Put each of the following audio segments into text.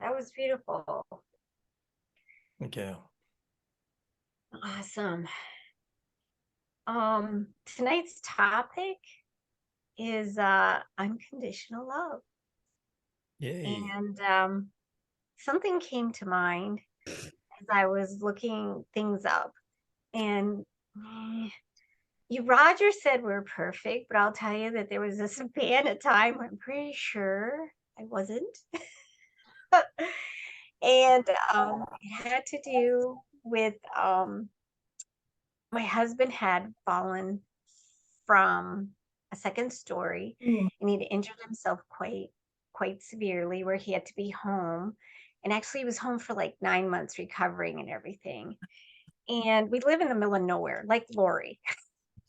that was beautiful. Okay. Awesome. Tonight's topic is unconditional love. Yay. And something came to mind as I was looking things up. And Roger said we're perfect, but I'll tell you that there was a span of time where I'm pretty sure I wasn't. And it had to do with my husband had fallen from a second story, Mm. and he'd injured himself quite severely, where he had to be home. And actually he was home for like 9 months recovering and everything. And we live in the middle of nowhere, like Lori,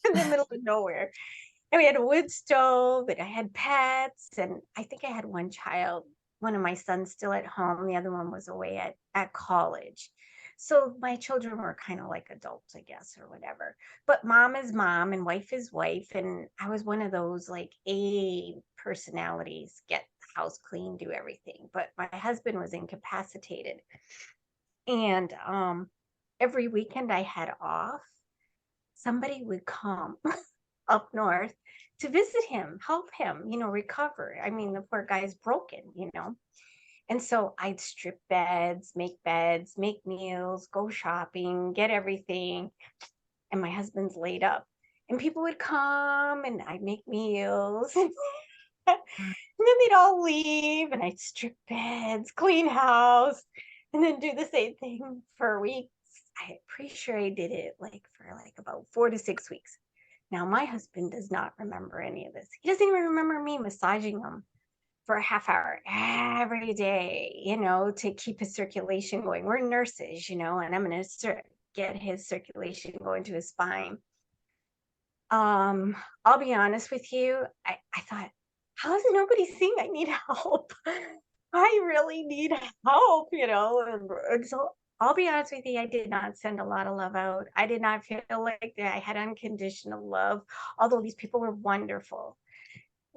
in the middle of nowhere. And we had a wood stove, and I had pets, and I think I had one child, one of my sons still at home, the other one was away at college. So my children were kind of like adults, I guess, or whatever. But mom is mom and wife is wife. And I was one of those like A personalities, get the house clean, do everything. But my husband was incapacitated. And every weekend I had off, somebody would come up north to visit him, help him, recover. I mean, the poor guy's broken. And so I'd strip beds, make meals, go shopping, get everything. And my husband's laid up. And people would come and I'd make meals. And then they'd all leave and I'd strip beds, clean house, and then do the same thing for weeks. I'm pretty sure I did it for about 4 to 6 weeks. Now, my husband does not remember any of this. He doesn't even remember me massaging him for a half hour every day, to keep his circulation going. We're nurses, and I'm going to get his circulation going to his spine. I'll be honest with you. I thought, how is nobody seeing I need help? I really need help, and so I'll be honest with you, I did not send a lot of love out. I did not feel like that I had unconditional love, although these people were wonderful.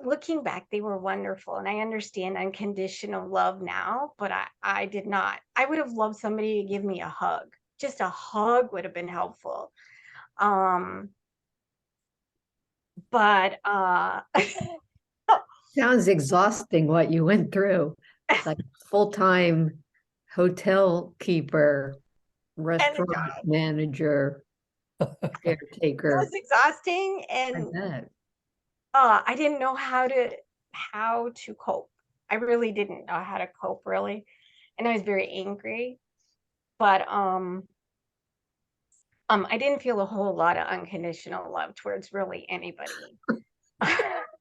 Looking back, they were wonderful, and I understand unconditional love now, but I did not. I would have loved somebody to give me a hug. Just a hug would have been helpful. But Sounds exhausting what you went through. Like full-time hotel keeper, restaurant manager, it caretaker. was exhausting, I and bet. I didn't know how to cope. I really didn't know how to cope, really, and I was very angry. But I didn't feel a whole lot of unconditional love towards really anybody.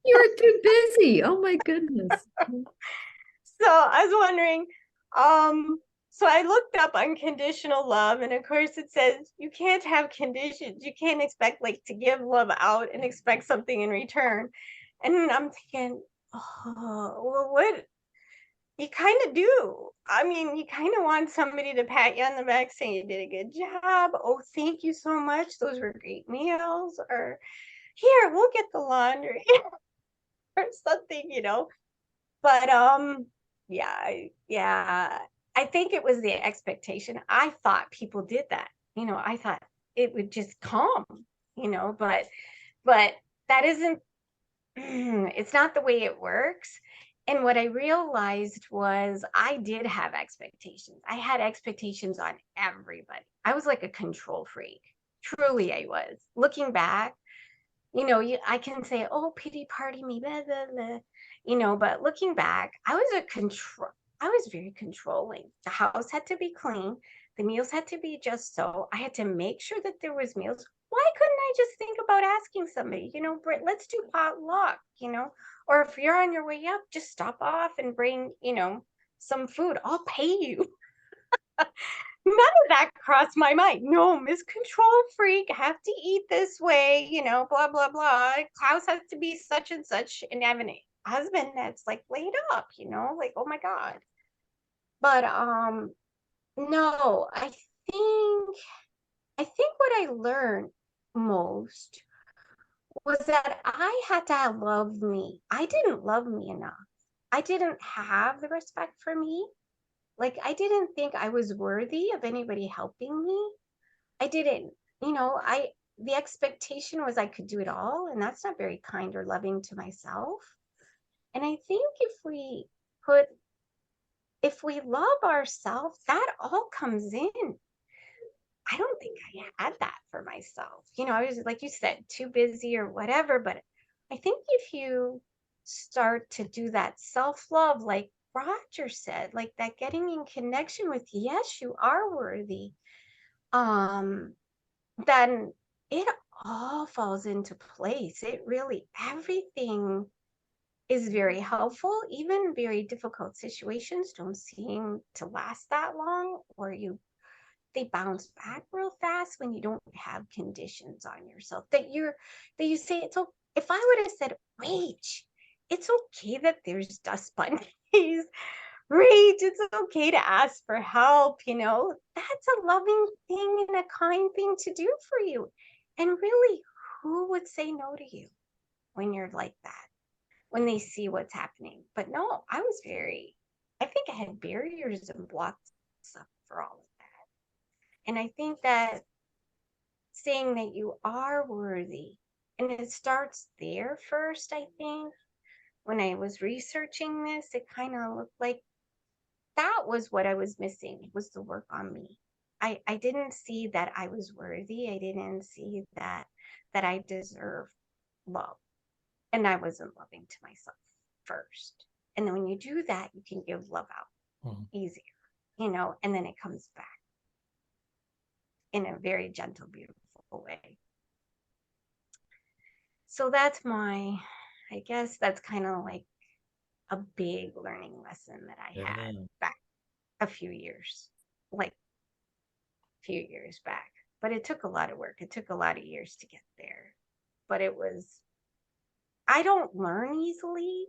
You were too busy. Oh my goodness. So I was wondering, so I looked up unconditional love, and of course it says you can't have conditions. You can't expect to give love out and expect something in return. And I'm thinking, oh, well, what you kind of do. I mean, you kind of want somebody to pat you on the back saying you did a good job. Oh, thank you so much. Those were great meals. Or here, we'll get the laundry or something. But yeah, I think it was the expectation. I thought people did that. I thought it would just come, but that isn't it's not the way it works. And what I realized was I did have expectations. I had expectations on everybody. I was like a control freak. Truly, I was. Looking back, I can say, oh, pity party me, blah, blah, blah, but looking back, I was very controlling. The house had to be clean. The meals had to be just so. I had to make sure that there was meals. Why couldn't I just think about asking somebody, Britt, let's do potluck, or if you're on your way up, just stop off and bring, some food. I'll pay you. None of that crossed my mind. No, Miss Control Freak, have to eat this way, blah, blah, blah. Klaus has to be such and such. And I have a husband that's laid up, oh my God. But no, I think what I learned most was that I had to love me. I didn't love me enough. I didn't have the respect for me. Like, I didn't think I was worthy of anybody helping me. I didn't, the expectation was I could do it all, and that's not very kind or loving to myself. And I think put, if we love ourselves, that all comes in. I don't think I had that for myself. I was, like you said, too busy or whatever. But I think if you start to do that self love, like Roger said, like that getting in connection with, yes, you are worthy, um, then it all falls into place. It really, everything is very helpful. Even very difficult situations don't seem to last that long, or they bounce back real fast when you don't have conditions on yourself that you say it's okay. If I would have said, Rach, it's okay that there's dust bunnies. Rach, it's okay to ask for help, that's a loving thing and a kind thing to do for you. And really, who would say no to you when you're like that, when they see what's happening? But no, I think I had barriers and blocks up for all of that. And I think that saying that you are worthy, and it starts there first, I think. When I was researching this, it kind of looked like that was what I was missing, was the work on me. I didn't see that I was worthy. I didn't see that I deserved love. And I wasn't loving to myself first. And then when you do that, you can give love out easier, and then it comes back in a very gentle, beautiful way. So I guess that's kind of like a big learning lesson that I had back a few years, like a few years back. But it took a lot of work. It took a lot of years to get there. But I don't learn easily.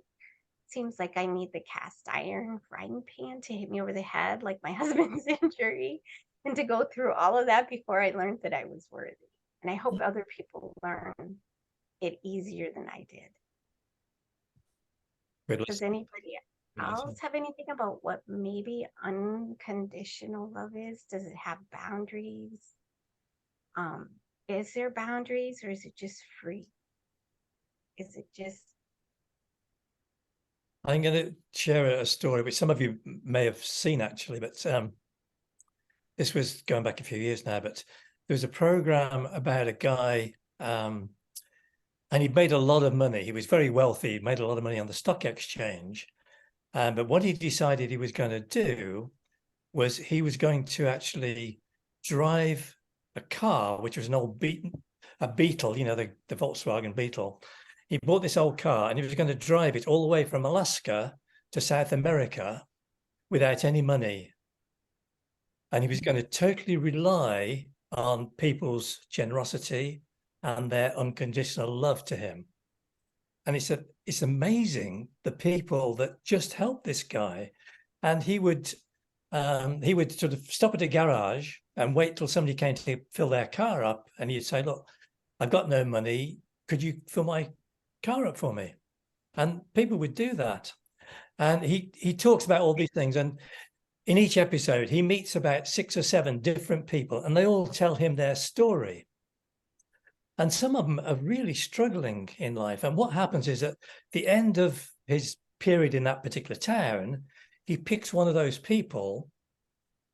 Seems like I need the cast iron frying pan to hit me over the head, like my husband's injury, and to go through all of that before I learned that I was worthy. And I hope other people learn it easier than I did. Does anybody else have anything about what maybe unconditional love is? Does it have boundaries? Is there boundaries, or is it just free? Is it just... I'm going to share a story which some of you may have seen actually, but this was going back a few years now. But there was a program about a guy, and he made a lot of money. He was very wealthy. He made a lot of money on the stock exchange. But what he decided he was going to do was he was going to actually drive a car, which was an old Beetle, the Volkswagen Beetle. He bought this old car and he was going to drive it all the way from Alaska to South America without any money. And he was going to totally rely on people's generosity and their unconditional love to him. And he said, it's amazing the people that just helped this guy. And he would sort of stop at a garage and wait till somebody came to fill their car up. And he'd say, look, I've got no money. Could you fill my car up for me? And people would do that. And he talks about all these things. And in each episode, he meets about 6 or 7 different people, and they all tell him their story. And some of them are really struggling in life. And what happens is at the end of his period in that particular town, he picks one of those people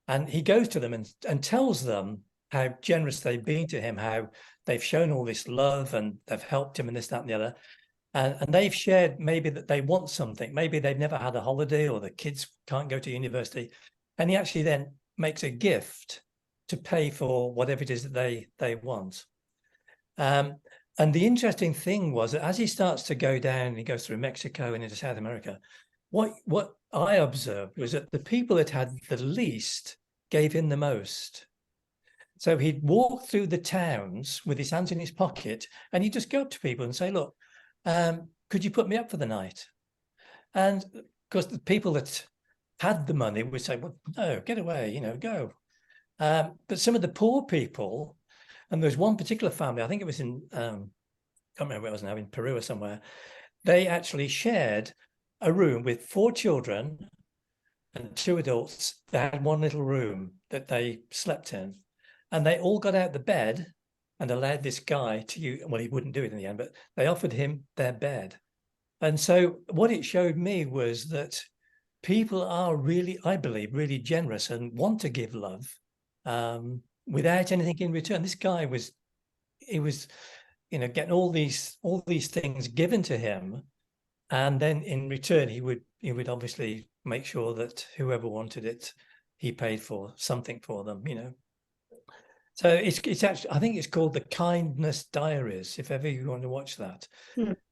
and he goes to them and tells them how generous they've been to him, how they've shown all this love and they've helped him and this, that, and the other. And they've shared maybe that they want something. Maybe they've never had a holiday, or the kids can't go to university. And he actually then makes a gift to pay for whatever it is that they want. And the interesting thing was that as he starts to go down, and he goes through Mexico and into South America, what I observed was that the people that had the least gave him the most. So he'd walk through the towns with his hands in his pocket, and he'd just go up to people and say, look, could you put me up for the night? And of course, the people that had the money would say, well, no, get away, go. But some of the poor people, and there's one particular family, I think it was in, I can't remember where it was now, in Peru or somewhere, they actually shared a room with 4 children, and 2 adults. They had one little room that they slept in, and they all got out the bed and allowed this guy to use, well, he wouldn't do it in the end, but they offered him their bed. And so what it showed me was that people are really, I believe, really generous and want to give love without anything in return. This guy was, he was, getting all these things given to him, and then in return he would obviously make sure that whoever wanted it, he paid for something for them. So it's actually, I think it's called The Kindness Diaries, if ever you want to watch that.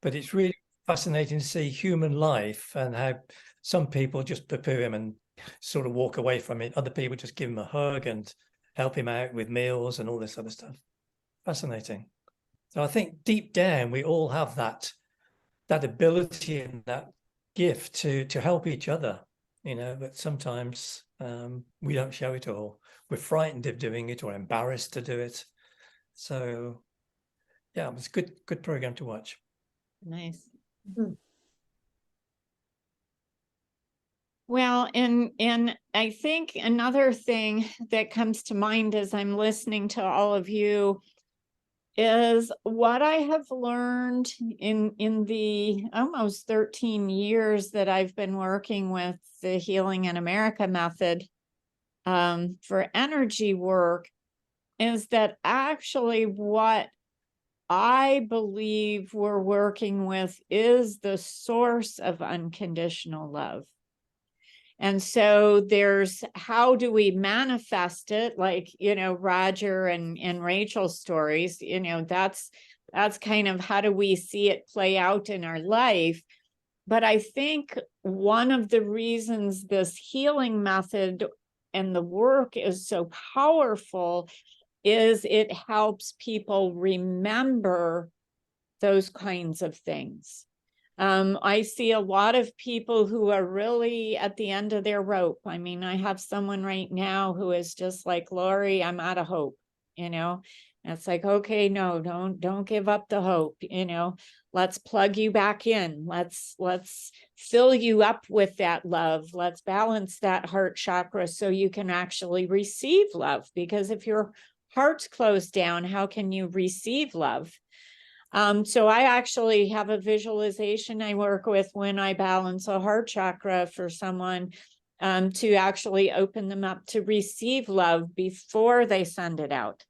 But it's really fascinating to see human life and how some people just poo-poo him and sort of walk away from it. Other people just give him a hug and help him out with meals and all this other stuff. Fascinating. So I think deep down we all have that ability and that gift to help each other, but sometimes we don't show it all. We're frightened of doing it or embarrassed to do it. So yeah, it was a good program to watch. Nice. Well, and I think another thing that comes to mind as I'm listening to all of you is what I have learned in the almost 13 years that I've been working with the Healing in America method for energy work, is that actually what I believe we're working with is the source of unconditional love. And so there's, how do we manifest it? Like, Roger and Rachel's stories, that's kind of how do we see it play out in our life. But I think one of the reasons this healing method and the work is so powerful is it helps people remember those kinds of things. I see a lot of people who are really at the end of their rope. I mean, I have someone right now who is just like, Lori, I'm out of hope, and it's like, okay, no, don't give up the hope, let's plug you back in. Let's fill you up with that love. Let's balance that heart chakra so you can actually receive love, because if your heart's closed down, how can you receive love? So I actually have a visualization I work with when I balance a heart chakra for someone to actually open them up to receive love before they send it out,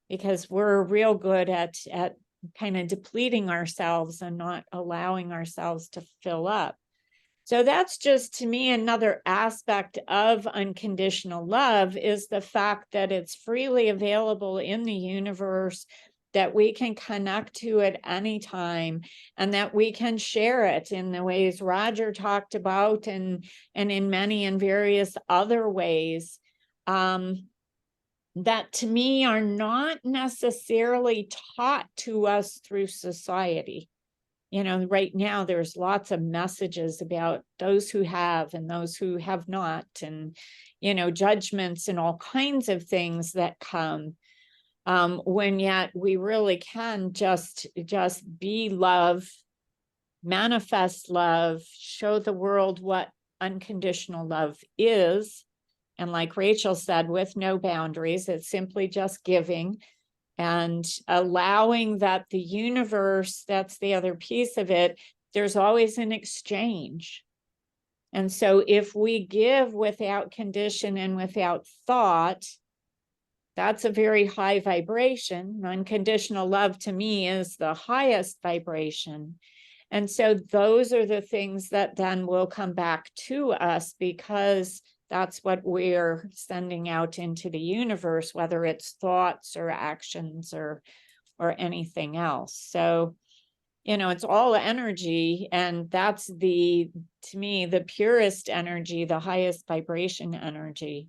because we're real good at kind of depleting ourselves and not allowing ourselves to fill up. So that's just, to me, another aspect of unconditional love, is the fact that it's freely available in the universe, that we can connect to it anytime, and that we can share it in the ways Roger talked about, and in many and various other ways that to me are not necessarily taught to us through society. Right now there's lots of messages about those who have and those who have not, and judgments and all kinds of things that come. When yet we really can just be love, manifest love, show the world what unconditional love is. And like Rachel said, with no boundaries, it's simply just giving and allowing that the universe, that's the other piece of it, there's always an exchange. And so if we give without condition and without thought, that's a very high vibration. Unconditional love to me is the highest vibration. And so those are the things that then will come back to us, because that's what we're sending out into the universe, whether it's thoughts or actions or anything else. So, it's all energy, and that's to me, the purest energy, the highest vibration energy.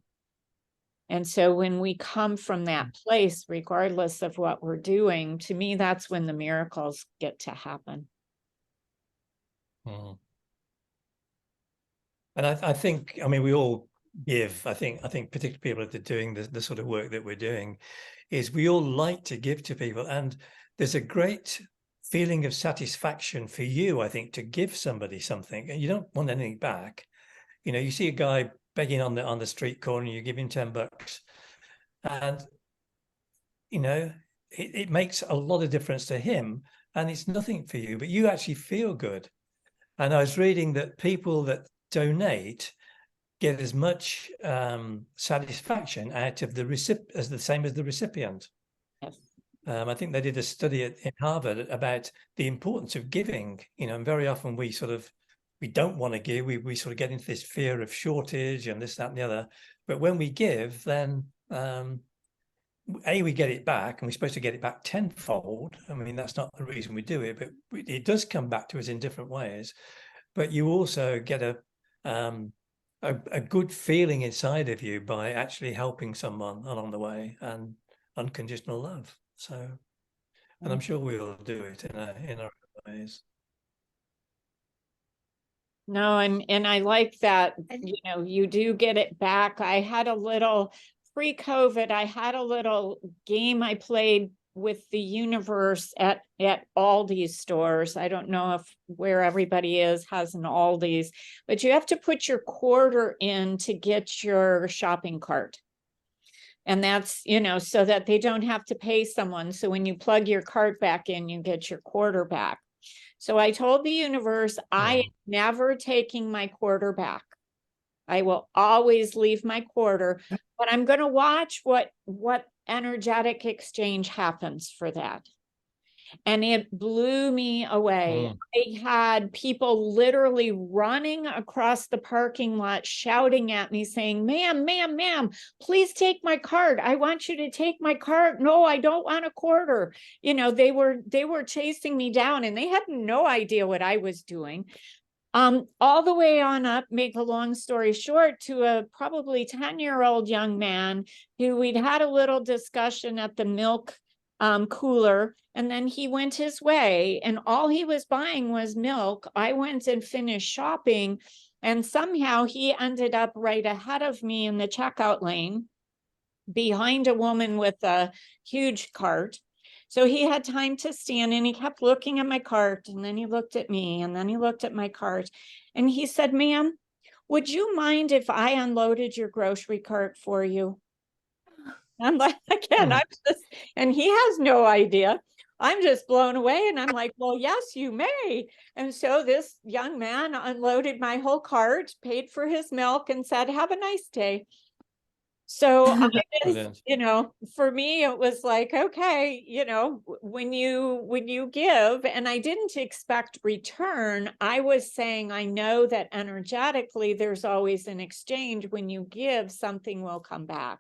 And so when we come from that place, regardless of what we're doing, to me, that's when the miracles get to happen. And I think, we all give. I think particularly people that are doing the sort of work that we're doing, is we all like to give to people. And there's a great feeling of satisfaction for you, I think, to give somebody something, and you don't want anything back. You see a guy begging on the street corner, you give him $10, and it makes a lot of difference to him, and it's nothing for you, but you actually feel good. And I was reading that people that donate get as much satisfaction out of the recipient as the same as the recipient. Yes. I think they did a study in Harvard about the importance of giving, and very often we don't want to give. We sort of get into this fear of shortage and this, that, and the other. But when we give, then we get it back, and we're supposed to get it back tenfold. I mean, that's not the reason we do it, but it does come back to us in different ways. But you also get a good feeling inside of you by actually helping someone along the way, and unconditional love. So, and I'm sure we'll do it in our ways. No, and I like that, you do get it back. I had a little pre-COVID, I had a little game I played with the universe at Aldi's stores. I don't know if where everybody has an Aldi's, but you have to put your quarter in to get your shopping cart. And that's, so that they don't have to pay someone. So when you plug your cart back in, you get your quarter back. So I told the universe, I am never taking my quarter back. I will always leave my quarter, but I'm going to watch what energetic exchange happens for that. And it blew me away. I had people literally running across the parking lot, shouting at me, saying, ma'am, please take my card. I want you to take my card. No, I don't want a quarter. They were chasing me down, and they had no idea what I was doing. All the way on up, make a long story short, to a probably 10-year-old young man who we'd had a little discussion at the milk cooler, and then he went his way, and all he was buying was milk. I went and finished shopping, and somehow he ended up right ahead of me in the checkout lane behind a woman with a huge cart. So he had time to stand, and he kept looking at my cart, and then he looked at me, and then he looked at my cart, and he said, ma'am, would you mind if I unloaded your grocery cart for you? I'm like, again, and he has no idea. I'm just blown away. And I'm like, well, yes, you may. And so this young man unloaded my whole cart, paid for his milk, and said, have a nice day. So, for me, it was like, okay, when you give, and I didn't expect return, I was saying, I know that energetically, there's always an exchange. When you give, something will come back.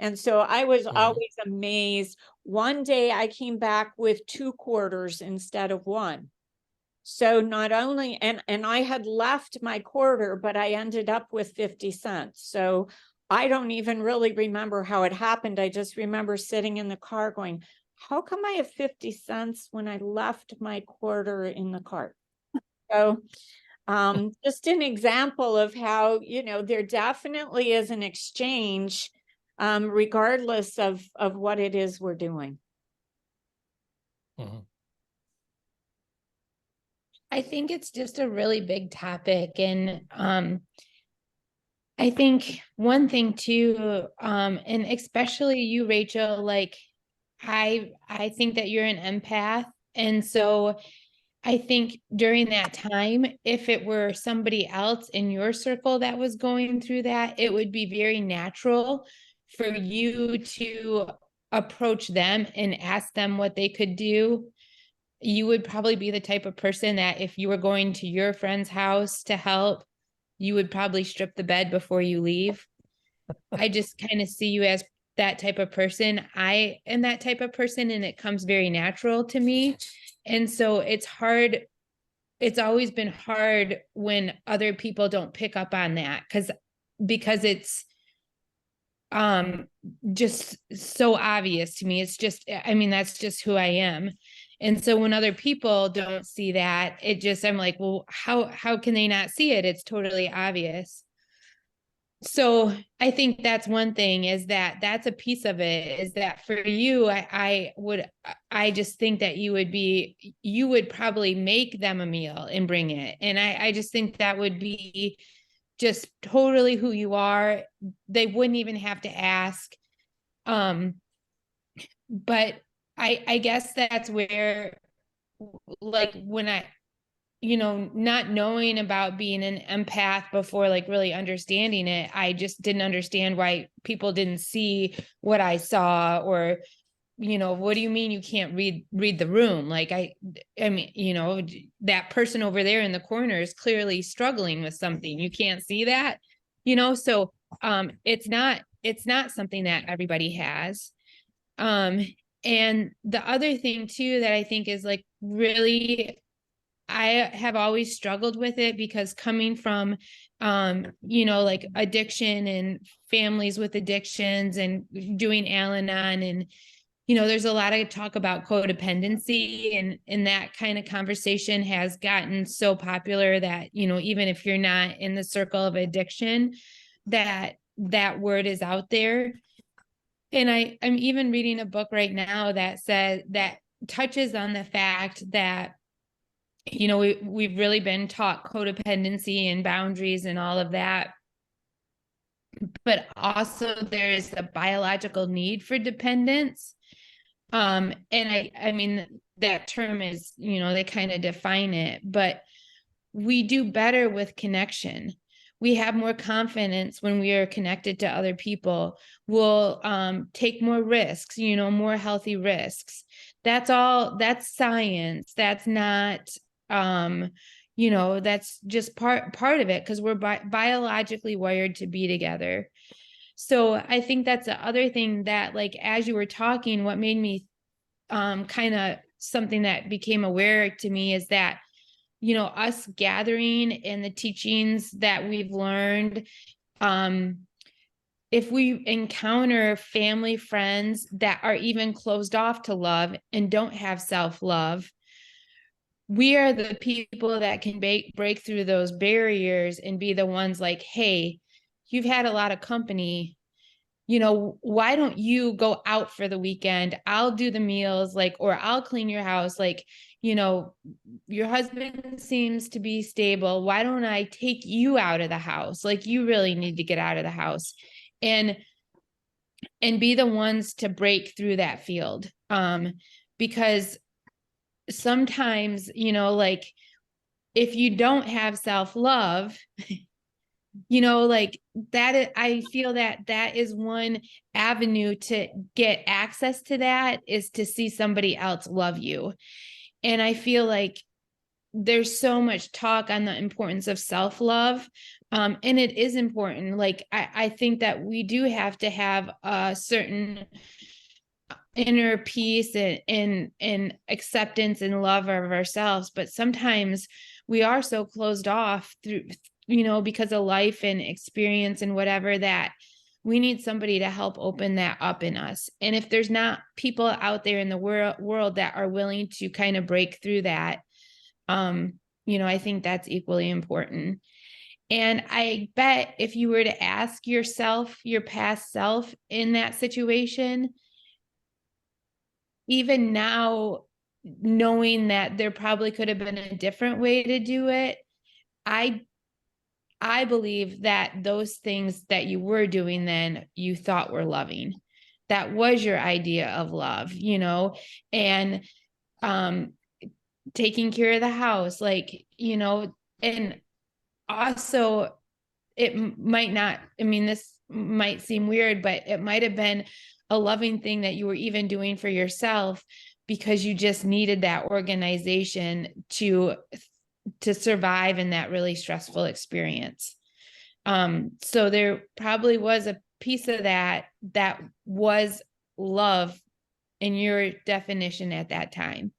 And so I was always amazed. One day I came back with 2 quarters instead of 1. So not only, and I had left my quarter, but I ended up with 50 cents. So I don't even really remember how it happened. I just remember sitting in the car going, how come I have 50 cents when I left my quarter in the cart? So just an example of how, there definitely is an exchange, regardless of what it is we're doing. I think it's just a really big topic. And I think one thing too, and especially you, Rachel, like I think that you're an empath. And so I think during that time, if it were somebody else in your circle that was going through that, it would be very natural for you to approach them and ask them what they could do. You would probably be the type of person that if you were going to your friend's house to help, you would probably strip the bed before you leave. I just kind of see you as that type of person. I am that type of person, and it comes very natural to me. And so it's hard. It's always been hard when other people don't pick up on that because it's just so obvious to me. It's just, I mean, that's just who I am. And so when other people don't see that, I'm like, well, how can they not see it? It's totally obvious. So I think that's one thing, is that's a piece of it, is that for you, I just think that you would probably make them a meal and bring it. And I just think that would be just totally who you are. They wouldn't even have to ask. But I guess that's where, like, when I, not knowing about being an empath before, like, really understanding it, I just didn't understand why people didn't see what I saw, or, what do you mean you can't read the room? Like, I mean, that person over there in the corner is clearly struggling with something. You can't see that, so it's not something that everybody has. And the other thing too that I think is, like, really, I have always struggled with it, because coming from, like, addiction and families with addictions and doing Al-Anon, and, there's a lot of talk about codependency, and that kind of conversation has gotten so popular that, even if you're not in the circle of addiction, that word is out there. And I'm even reading a book right now that touches on the fact that, we've really been taught codependency and boundaries and all of that. But also there is a biological need for dependence. And I mean, that term is, they kind of define it, but we do better with connection. We have more confidence when we are connected to other people. We'll take more risks, more healthy risks. That's science. That's not, that's just part of it, because we're biologically wired to be together. So I think that's the other thing that, like, as you were talking, what made me kind of something that became aware to me is that, us gathering and the teachings that we've learned, if we encounter family, friends that are even closed off to love and don't have self-love, we are the people that can break through those barriers and be the ones like, hey, you've had a lot of company. Why don't you go out for the weekend? I'll do the meals, like, or I'll clean your house. Like, your husband seems to be stable. Why don't I take you out of the house? Like, you really need to get out of the house, and be the ones to break through that field. Because sometimes, like, if you don't have self-love, like, that, I feel that is one avenue to get access to that, is to see somebody else love you. And I feel like there's so much talk on the importance of self-love. And it is important. Like, I think that we do have to have a certain inner peace and acceptance and love of ourselves. But sometimes we are so closed off through, because of life and experience and whatever, that we need somebody to help open that up in us. And if there's not people out there in the world that are willing to kind of break through that, I think that's equally important. And I bet if you were to ask yourself, your past self in that situation, even now, knowing that there probably could have been a different way to do it, I believe that those things that you were doing then, you thought were loving. That was your idea of love, and taking care of the house, like, and also, it might not, I mean, this might seem weird, but it might have been a loving thing that you were even doing for yourself, because you just needed that organization to survive in that really stressful experience. So there probably was a piece of that was love in your definition at that time.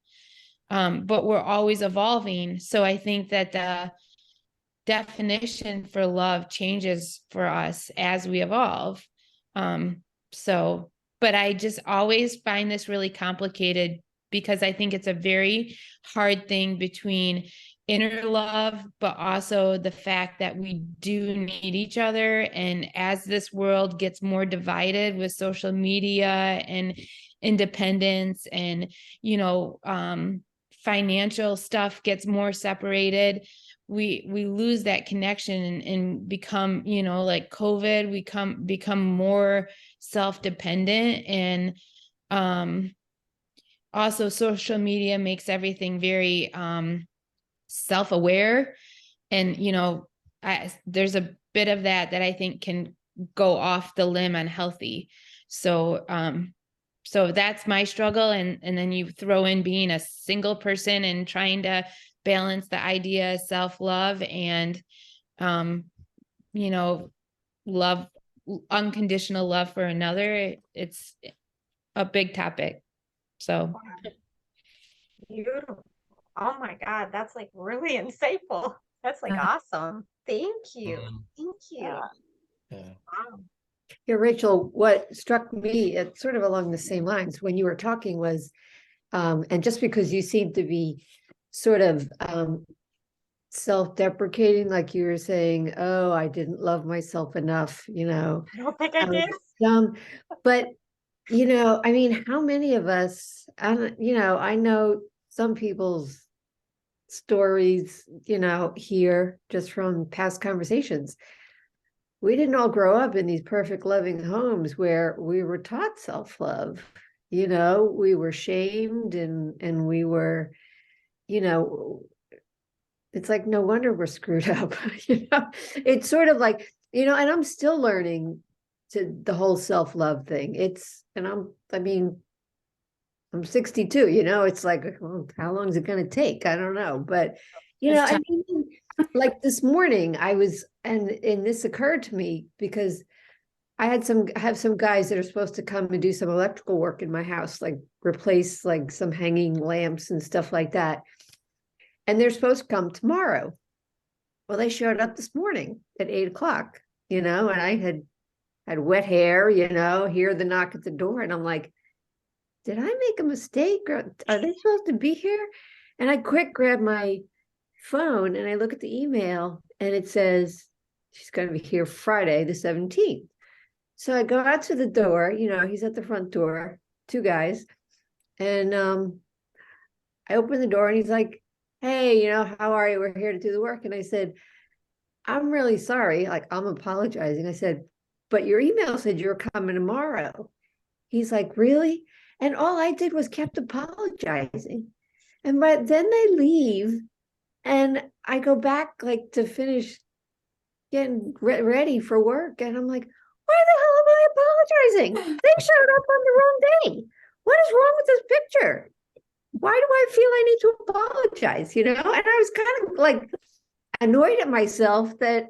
But we're always evolving. So I think that the definition for love changes for us as we evolve. But I just always find this really complicated, because I think it's a very hard thing between inner love, but also the fact that we do need each other. And as this world gets more divided with social media and independence and, financial stuff gets more separated, we lose that connection and become, you know, like COVID, we become more self-dependent. And also social media makes everything very self-aware. And, you know, there's a bit of that I think can go off the limb unhealthy. So so that's my struggle. And then you throw in being a single person and trying to balance the idea of self-love and you know, love, unconditional love for another. It's a big topic. So Beautiful. Oh my God, that's like really insightful. That's like awesome. Thank you. Thank you. Yeah. Wow. Yeah, Rachel, what struck me, it's sort of along the same lines when you were talking was, and just because you seem to be sort of self-deprecating, like you were saying, oh, I didn't love myself enough, you know, I don't think I I was did. dumb. But, you know, I mean, how many of us, you know, I know some people's stories, you know, here just from past conversations. We didn't all grow up in these perfect loving homes where we were taught self-love. You know, we were shamed and we were, you know, it's like no wonder we're screwed up. You know, it's sort of like, you know, and I'm still learning to the whole self-love thing. I mean, I'm 62, you know, it's like, well, how long is it going to take? I don't know. But, you know, I mean, like this morning and this occurred to me because I have some guys that are supposed to come and do some electrical work in my house, like replace like some hanging lamps and stuff like that. And they're supposed to come tomorrow. Well, they showed up this morning at 8 o'clock, you know, and I had wet hair, you know, hear the knock at the door. And I'm like, did I make a mistake? Or are they supposed to be here? And I quick grab my phone and I look at the email and it says she's going to be here Friday, the 17th. So I go out to the door, you know, he's at the front door, two guys. And I open the door and he's like, hey, you know, how are you? We're here to do the work. And I said, I'm really sorry. Like, I'm apologizing. I said, but your email said you were coming tomorrow. He's like, really? And all I did was kept apologizing. And but then they leave and I go back like to finish getting ready for work. And I'm like, why the hell am I apologizing? They showed up on the wrong day. What is wrong with this picture? Why do I feel I need to apologize? You know, and I was kind of like annoyed at myself that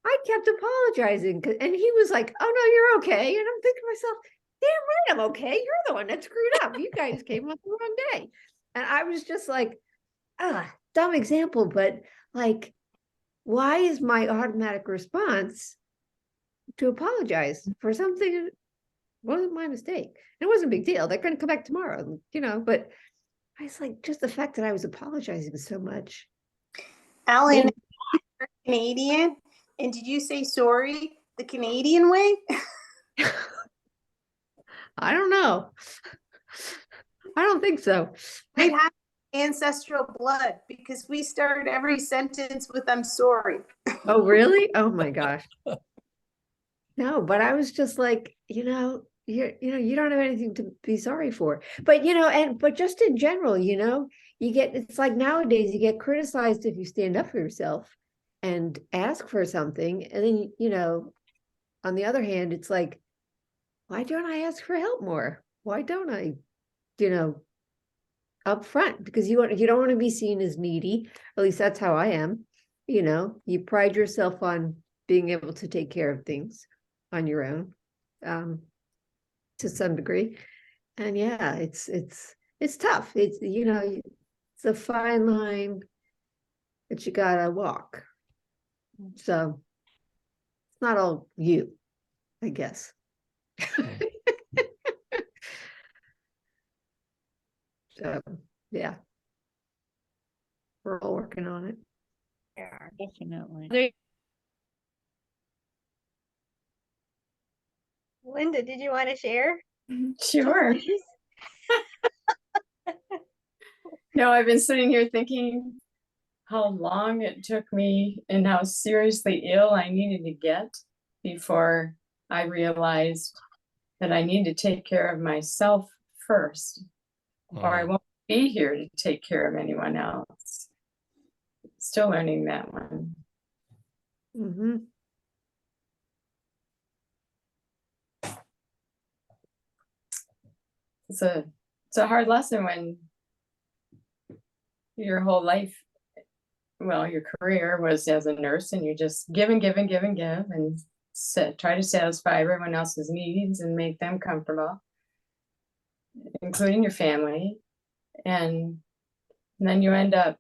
I kept apologizing. And he was like, oh no, you're okay. And I'm thinking to myself, damn right, I'm okay. You're the one that screwed up. You guys came on the wrong day. And I was just like, dumb example, but like, why is my automatic response to apologize for something that wasn't my mistake? It wasn't a big deal. They're going to come back tomorrow, you know, but I was like, just the fact that I was apologizing so much. Alan, you're Canadian, and did you say sorry the Canadian way? I don't know. I don't think so. We have ancestral blood because we start every sentence with "I'm sorry." Oh, really? Oh my gosh. No, but I was just like, you know, you don't have anything to be sorry for. But you know, but just in general, you know, it's like nowadays you get criticized if you stand up for yourself and ask for something. And then, you know, on the other hand, it's like, why don't I ask for help more? Why don't I, you know, up front? Because you don't want to be seen as needy. At least that's how I am. You know, you pride yourself on being able to take care of things on your own, to some degree. And yeah, it's tough. It's, you know, it's a fine line that you gotta walk. So it's not all you, I guess. So yeah, we're all working on it. Yeah. Definitely. Linda, did you want to share? Sure. No, I've been sitting here thinking, how long it took me and how seriously ill I needed to get before I realized that I need to take care of myself first, or I won't be here to take care of anyone else. Still learning that one. Mm-hmm. It's a hard lesson when your whole life, well, your career was as a nurse, and you just give and give and give and give and try to satisfy everyone else's needs and make them comfortable, including your family. And then you end up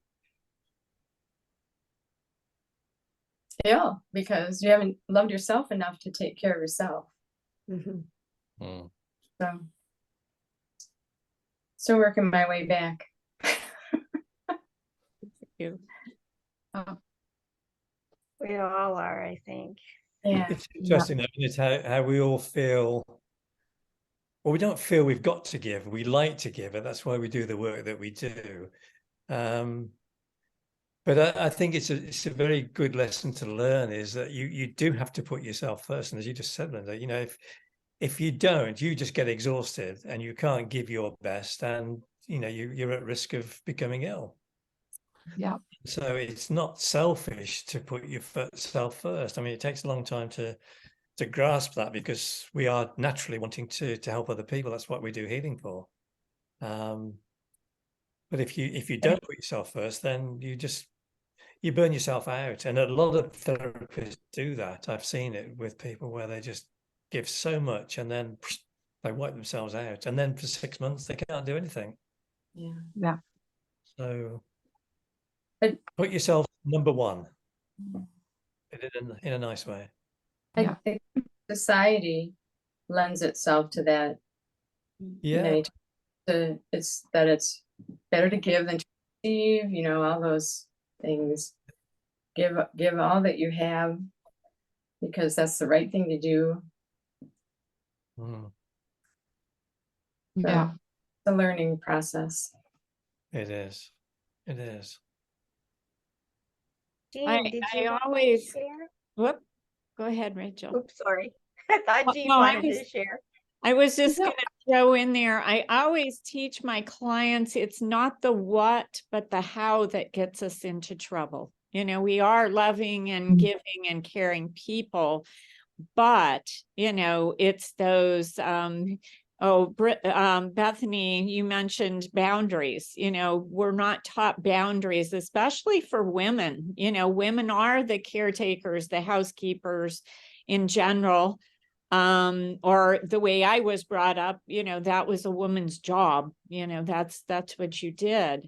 ill because you haven't loved yourself enough to take care of yourself. Mm-hmm. So still working my way back. You. We all are, I think. Yeah. It's interesting, though, isn't it, how we all feel. Well, we don't feel we've got to give. We like to give, and that's why we do the work that we do. But I think it's a very good lesson to learn, is that you do have to put yourself first. And as you just said, Linda, you know, if you don't, you just get exhausted and you can't give your best, and you know you're at risk of becoming ill. Yeah. So it's not selfish to put yourself first. I mean, it takes a long time to grasp that, because we are naturally wanting to help other people. That's what we do healing for. But if you don't put yourself first, then you burn yourself out. And a lot of therapists do that. I've seen it with people where they just give so much and then they wipe themselves out. And then for 6 months, they can't do anything. Yeah. So But- put yourself number one in a nice way. I think society lends itself to that. Yeah. Many times. It's better to give than to receive, you know, all those things. Give all that you have, because that's the right thing to do. Mm, Yeah. The learning process. it is. It is. Jean, did you I want always, to share? whoop, go ahead, Rachel. Oops, sorry. I thought Jean No, I wanted to was- share. I was just No. going to throw in there, I always teach my clients, it's not the what, but the how that gets us into trouble. You know, we are loving and giving and caring people, but, you know, it's those, Bethany, you mentioned boundaries. You know, we're not taught boundaries, especially for women. You know, women are the caretakers, the housekeepers in general. Or the way I was brought up, you know, that was a woman's job. You know, that's what you did.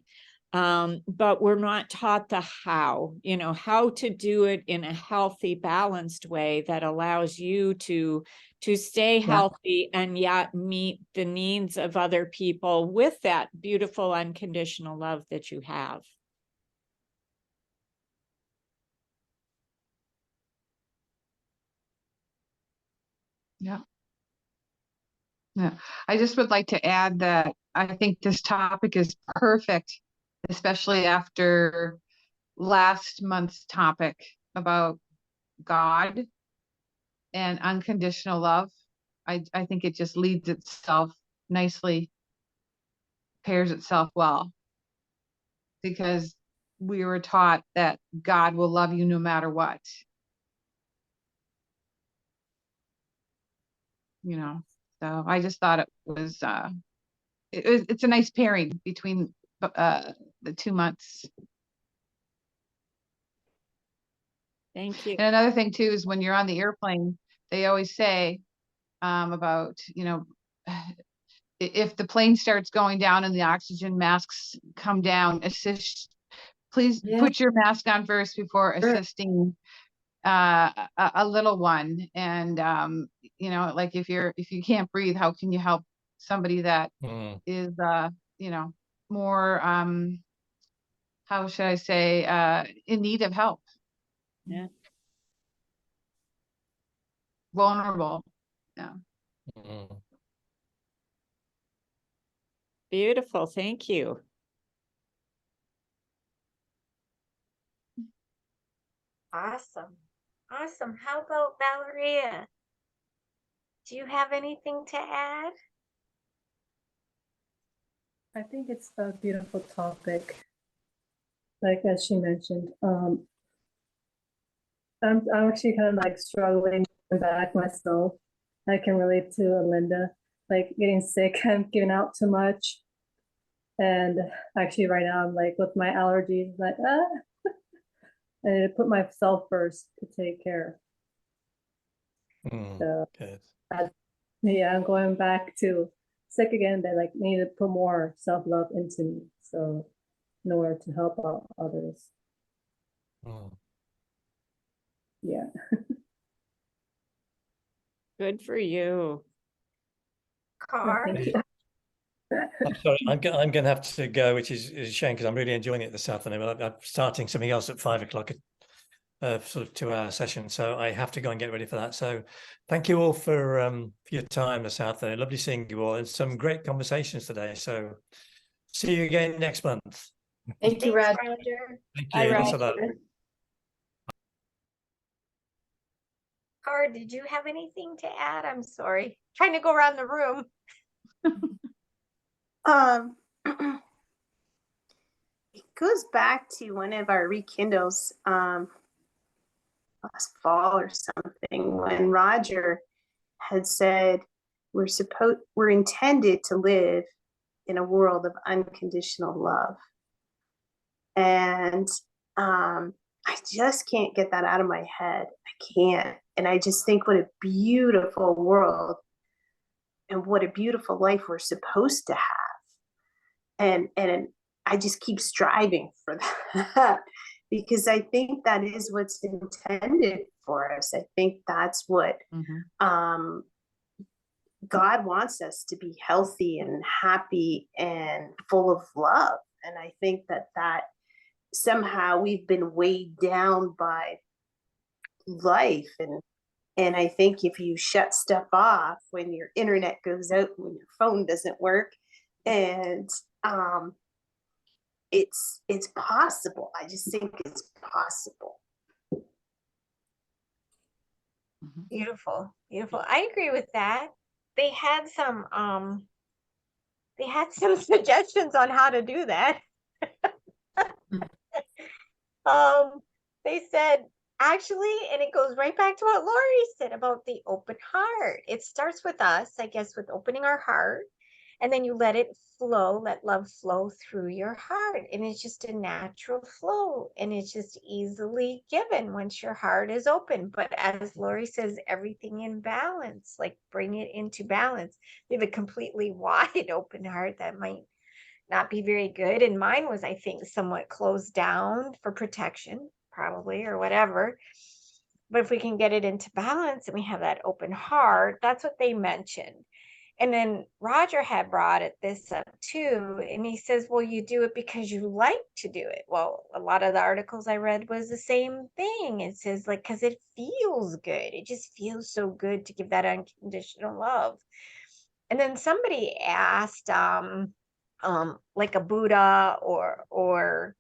But we're not taught the how, you know, how to do it in a healthy, balanced way that allows you to stay healthy and yet meet the needs of other people with that beautiful unconditional love that you have. Yeah. Yeah. I just would like to add that I think this topic is perfect, especially after last month's topic about God and unconditional love. I think it just leads itself nicely, pairs itself well, because we were taught that God will love you no matter what. You know, so I just thought it was it's a nice pairing between the 2 months. Thank you. And another thing too is when you're on the airplane, they always say about, you know, if the plane starts going down and the oxygen masks come down, please put your mask on first before assisting a little one. And you know, like if you can't breathe, how can you help somebody that is you know, more how should I say in need of help? Yeah. Vulnerable. Yeah. Beautiful. Thank you. Awesome. Awesome. How about Valeria? Do you have anything to add? I think it's a beautiful topic. Like as she mentioned, I'm actually kind of like struggling back myself. I can relate to Linda, like getting sick and giving out too much. And actually right now I'm like with my allergies, like I need to put myself first to take care. So Good. yeah, I'm going back to sick again. They like need to put more self-love into me. So in order to help out others. Yeah. Good for you. Car? Thank you. I'm sorry, I'm going to have to go, which is a shame because I'm really enjoying it this afternoon. But I'm starting something else at 5 o'clock, sort of 2-hour session. So I have to go and get ready for that. So thank you all for your time this afternoon. Lovely seeing you all and some great conversations today. So see you again next month. Thank you, Thanks, Rod. Roger. Thank Bye, you. Rod. Thanks a lot. Car, did you have anything to add? I'm sorry. Trying to go around the room. It goes back to one of our rekindles last fall or something when Roger had said we're intended to live in a world of unconditional love. And I just can't get that out of my head. I can't. And I just think what a beautiful world and what a beautiful life we're supposed to have. And I just keep striving for that because I think that is what's intended for us. I think that's what God wants us to be healthy and happy and full of love. And I think that somehow we've been weighed down by life. And I think if you shut stuff off when your internet goes out, when your phone doesn't work, and it's possible. I just think it's possible. Beautiful, beautiful. I agree with that. They had some suggestions on how to do that. They said actually, and it goes right back to what Lori said about the open heart. It starts with us, I guess, with opening our heart, and then you let it flow, let love flow through your heart. And it's just a natural flow, and it's just easily given once your heart is open. But as Lori says, everything in balance, like bring it into balance. We have a completely wide open heart that might not be very good. And mine was, I think, somewhat closed down for protection, probably, or whatever. But if we can get it into balance and we have that open heart, that's what they mentioned. And then Roger had brought this up too. And he says, well, you do it because you like to do it. Well, a lot of the articles I read was the same thing. It says, like, because it feels good. It just feels so good to give that unconditional love. And then somebody asked, like a Buddha or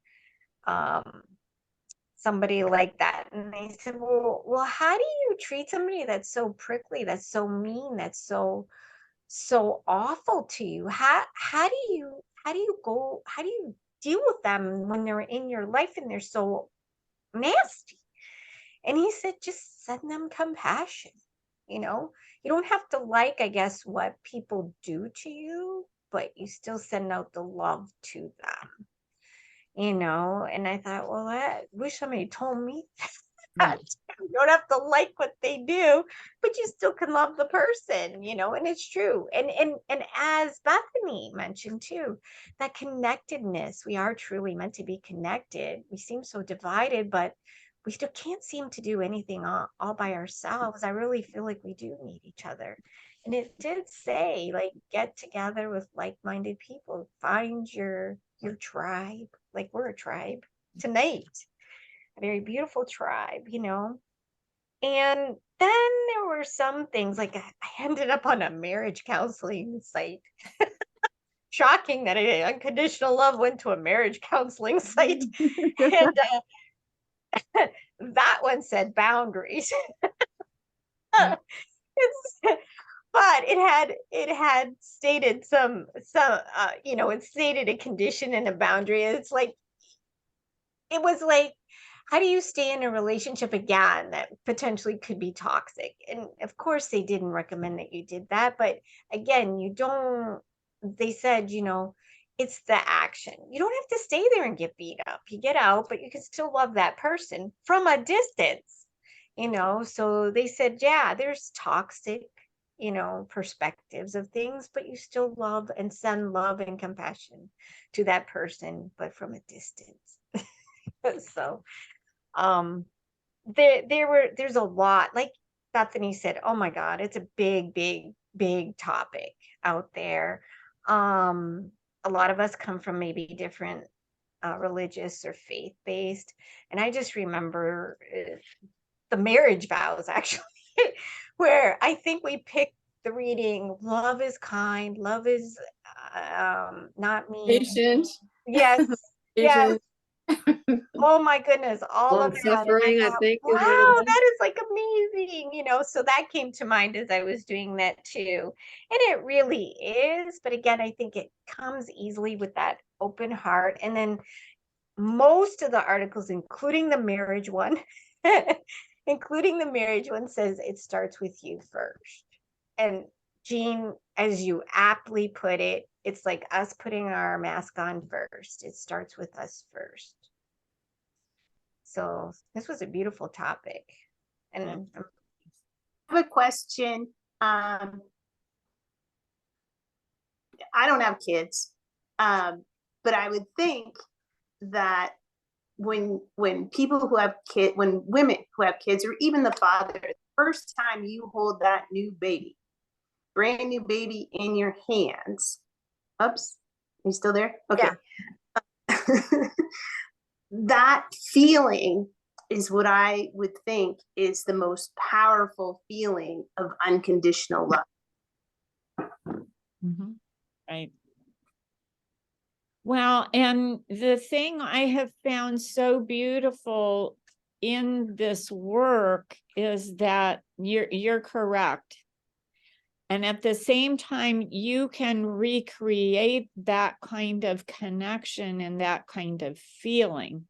somebody like that, and they said, well, how do you treat somebody that's so prickly, that's so mean, that's so awful to you? How do you deal with them when they're in your life and they're so nasty? And he said, just send them compassion. You don't have to like, I guess, what people do to you, but you still send out the love to them, and I thought, well, I wish somebody told me that. You don't have to like what they do, but you still can love the person, and it's true. And as Bethany mentioned too, that connectedness, we are truly meant to be connected. We seem so divided, but we still can't seem to do anything all by ourselves. I really feel like we do need each other. And it did say, like, get together with like-minded people, find your tribe. Like, we're a tribe tonight, a very beautiful tribe, And then there were some things, like I ended up on a marriage counseling site. Shocking that Unconditional Love went to a marriage counseling site. And That one said boundaries. Yeah. But it had stated some it stated a condition and a boundary. It's like, it was like, how do you stay in a relationship again that potentially could be toxic? And of course they didn't recommend that you did that, but again, they said, it's the action. You don't have to stay there and get beat up. You get out, but you can still love that person from a distance. So they said, yeah, there's toxic, perspectives of things, but you still love and send love and compassion to that person, but from a distance. So there's a lot, like Bethany said. Oh my God, it's a big, big, big topic out there. A lot of us come from maybe different religious or faith-based, and I just remember the marriage vows, actually, where I think we picked the reading, love is kind, love is not mean. Patient. Yes, yes. Patient. Oh my goodness, all of Long that. And I suffering, I thought, think is what wow, it is. that is like amazing, so that came to mind as I was doing that too. And it really is. But again, I think it comes easily with that open heart. And then most of the articles, including the marriage one, says it starts with you first. And Jean, as you aptly put it, it's like us putting our mask on first. It starts with us first. So this was a beautiful topic. And I have a question. I don't have kids, but I would think that when people who have kids, when women who have kids, or even the father, the first time you hold that new baby, brand new baby in your hands. Oops, are you still there? Okay. Yeah. That feeling is what I would think is the most powerful feeling of unconditional love. Mm-hmm. Right. Well, and the thing I have found so beautiful in this work is that you're correct. And at the same time, you can recreate that kind of connection and that kind of feeling.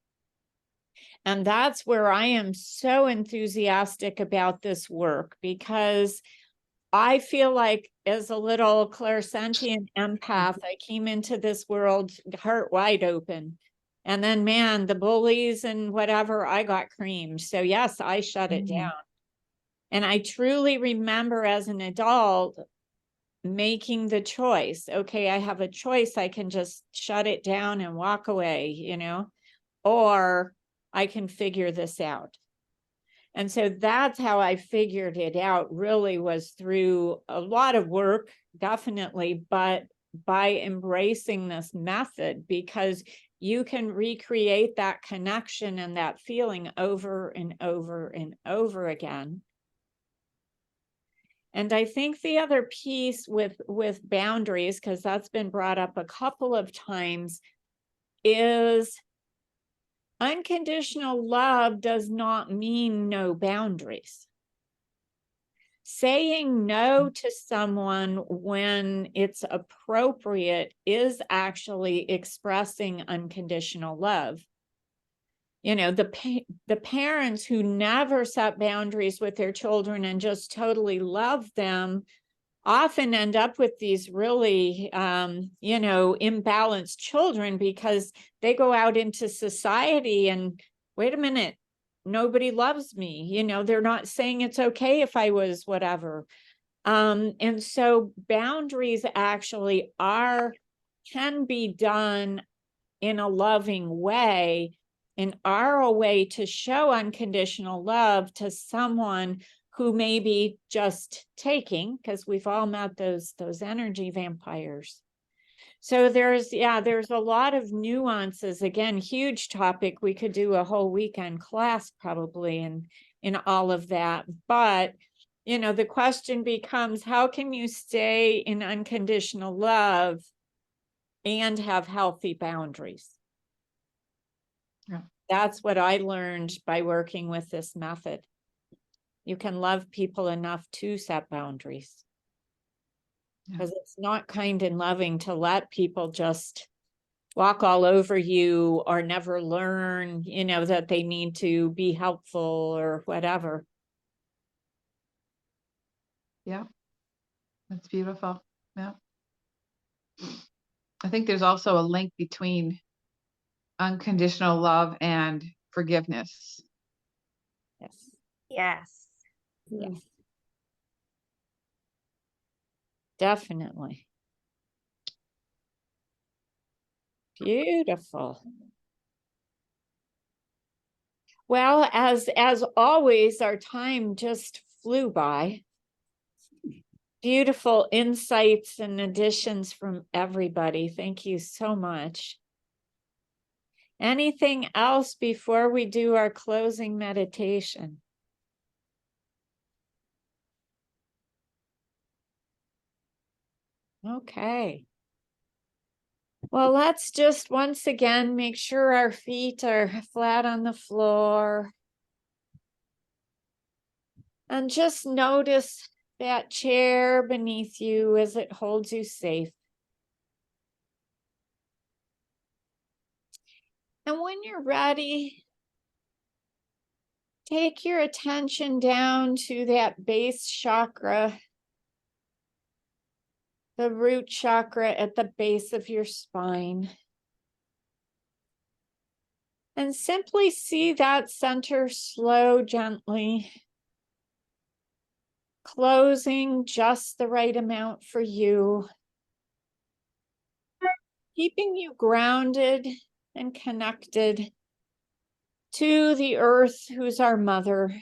And that's where I am so enthusiastic about this work, because I feel like, as a little clairsentient empath, I came into this world heart wide open. And then, man, the bullies and whatever, I got creamed. So yes, I shut it down. And I truly remember as an adult making the choice. Okay, I have a choice. I can just shut it down and walk away, or I can figure this out. And so that's how I figured it out, really, was through a lot of work, definitely, but by embracing this method, because you can recreate that connection and that feeling over and over and over again. And I think the other piece with boundaries, because that's been brought up a couple of times, is unconditional love does not mean no boundaries. Saying no to someone when it's appropriate is actually expressing unconditional love. The parents who never set boundaries with their children and just totally love them often end up with these really, imbalanced children, because they go out into society and, wait a minute, nobody loves me. They're not saying it's okay if I was whatever. And so boundaries actually can be done in a loving way, and are a way to show unconditional love to someone who may be just taking, because we've all met those energy vampires. So there's a lot of nuances. Again, huge topic. We could do a whole weekend class probably in all of that. But, the question becomes, how can you stay in unconditional love and have healthy boundaries? That's what I learned by working with this method. You can love people enough to set boundaries. Because it's not kind and loving to let people just walk all over you or never learn, that they need to be helpful or whatever. Yeah, that's beautiful. Yeah. I think there's also a link between unconditional love and forgiveness. Yes. Yes. Yes. Definitely. Beautiful. Well, as always, our time just flew by. Beautiful insights and additions from everybody. Thank you so much. Anything else before we do our closing meditation? Okay. Well, let's just once again make sure our feet are flat on the floor. And just notice that chair beneath you as it holds you safe. And when you're ready, take your attention down to that base chakra, the root chakra at the base of your spine. And simply see that center slow, gently, closing just the right amount for you, keeping you grounded and connected to the earth, who's our mother.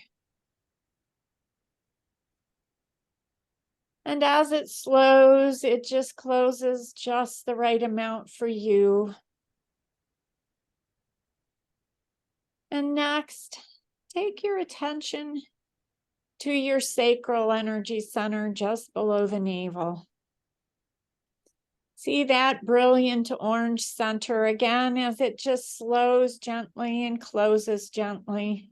And as it slows, it just closes just the right amount for you. And next, take your attention to your sacral energy center just below the navel. See that brilliant orange center again as it just slows gently and closes gently.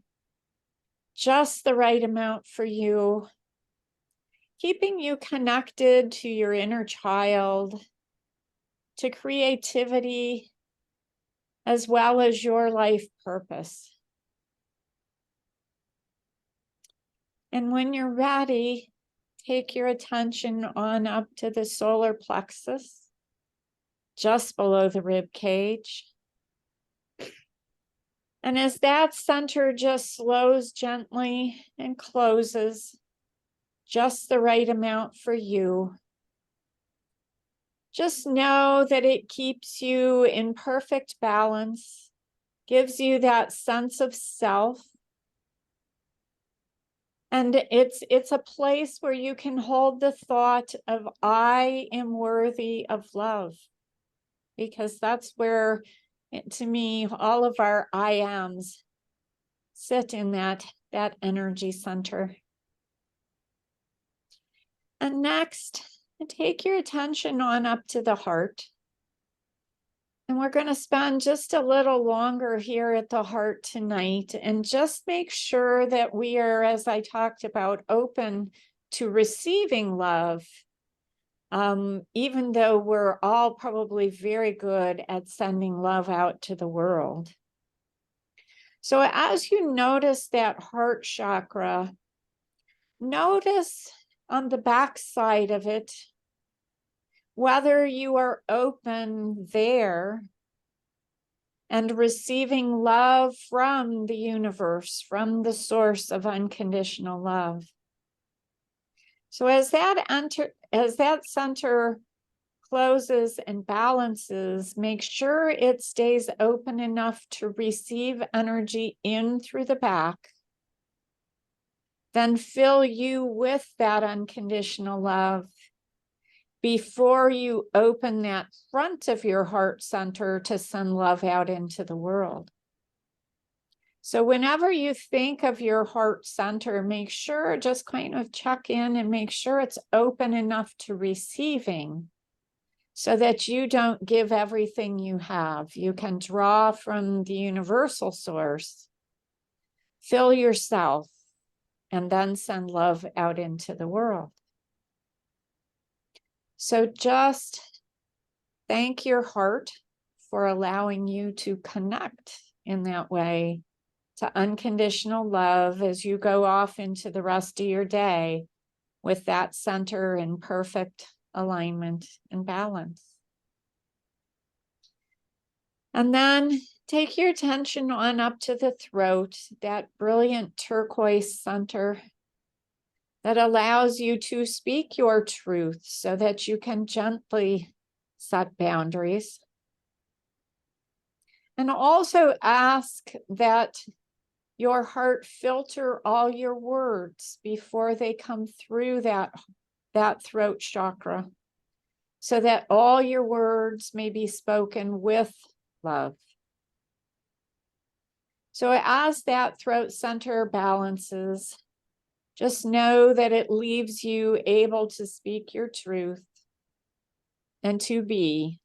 Just the right amount for you. Keeping you connected to your inner child, to creativity, as well as your life purpose. And when you're ready, take your attention on up to the solar plexus, just below the rib cage. And as that center just slows gently and closes, just the right amount for you, just know that it keeps you in perfect balance, gives you that sense of self. And it's a place where you can hold the thought of, I am worthy of love, because that's where, to me, all of our I ams sit in that energy center. And next, take your attention on up to the heart. And we're going to spend just a little longer here at the heart tonight, and just make sure that we are, as I talked about, open to receiving love, even though we're all probably very good at sending love out to the world. So as you notice that heart chakra, notice on the back side of it, whether you are open there and receiving love from the universe, from the source of unconditional love. So as that center closes and balances, make sure it stays open enough to receive energy in through the back. Then fill you with that unconditional love before you open that front of your heart center to send love out into the world. So whenever you think of your heart center, make sure, just kind of check in and make sure it's open enough to receiving, so that you don't give everything you have. You can draw from the universal source, fill yourself, and then send love out into the world. So just thank your heart for allowing you to connect in that way to unconditional love as you go off into the rest of your day with that center in perfect alignment and balance. And then take your attention on up to the throat, that brilliant turquoise center that allows you to speak your truth so that you can gently set boundaries. And also ask that your heart filter all your words before they come through that throat chakra, so that all your words may be spoken with love. So as that throat center balances, just know that it leaves you able to speak your truth and to be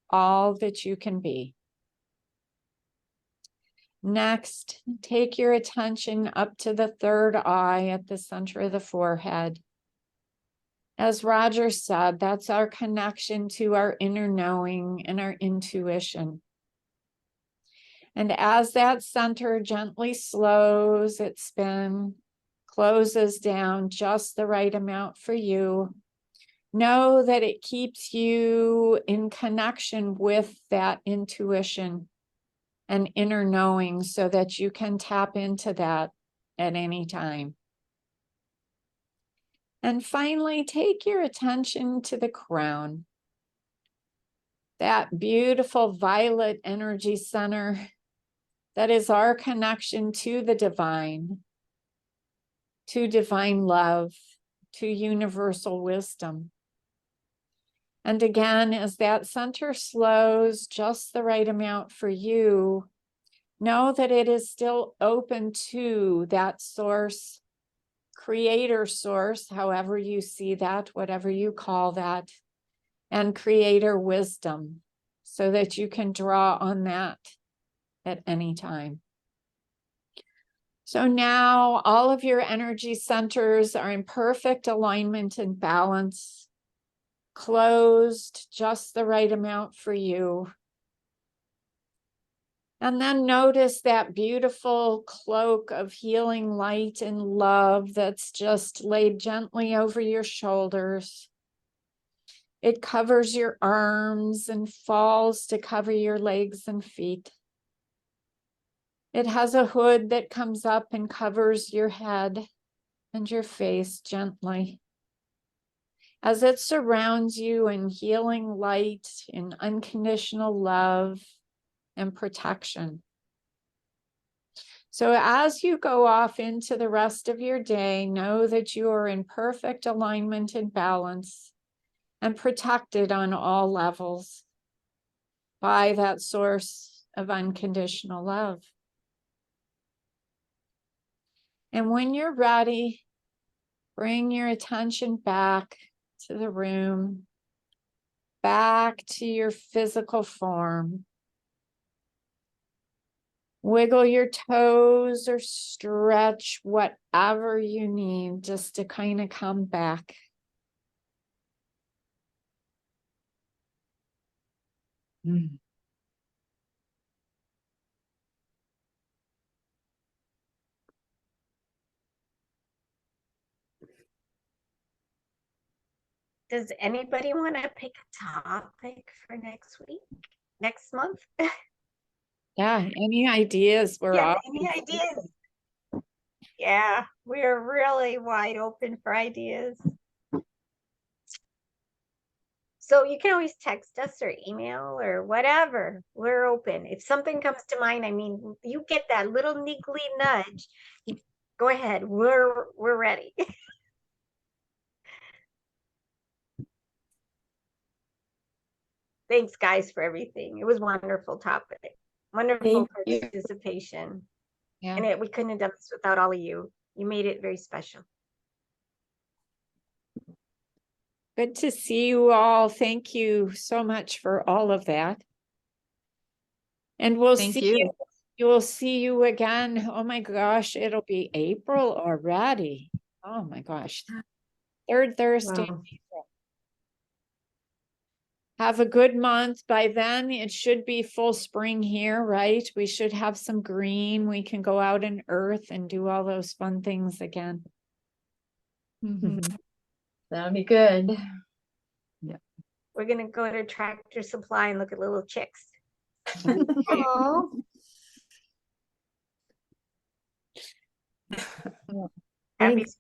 all that you can be. Next, take your attention up to the third eye at the center of the forehead. As Roger said, that's our connection to our inner knowing and our intuition. And as that center gently slows its spin, closes down just the right amount for you, know that it keeps you in connection with that intuition and inner knowing so that you can tap into that at any time. And finally, take your attention to the crown, that beautiful violet energy center that is our connection to the divine, to divine love, to universal wisdom. And again, as that center slows just the right amount for you, know that it is still open to that source, creator source, however you see that, whatever you call that, and creator wisdom, so that you can draw on that at any time. So now all of your energy centers are in perfect alignment and balance, closed just the right amount for you. And then notice that beautiful cloak of healing light and love that's just laid gently over your shoulders. It covers your arms and falls to cover your legs and feet. It has a hood that comes up and covers your head and your face gently, as it surrounds you in healing light, in unconditional love and protection. So as you go off into the rest of your day, know that you are in perfect alignment and balance and protected on all levels by that source of unconditional love. And when you're ready, bring your attention back to the room, back to your physical form. Wiggle your toes or stretch whatever you need just to kind of come back. Does anybody want to pick a topic for next week, next month? Yeah, any ideas? We're Yeah, off. any ideas? Yeah, we're really wide open for ideas. So you can always text us or email or whatever. We're open. If something comes to mind, I mean, you get that little niggly nudge. Go ahead. We're ready. Thanks, guys, for everything. It was a wonderful topic. Wonderful Thank you. participation. Yeah. And we couldn't have done this without all of you. You made it very special. Good to see you all. Thank you so much for all of that. And we'll Thank see you. You'll see you again. Oh my gosh, it'll be April already. Oh my gosh. Third Thursday. in Wow. April. Have a good month. By then, it should be full spring here, right? We should have some green. We can go out and earth and do all those fun things again. Mhm. That'll be good. We're gonna go to Tractor Supply and look at little chicks. Aw. Happy Thanks.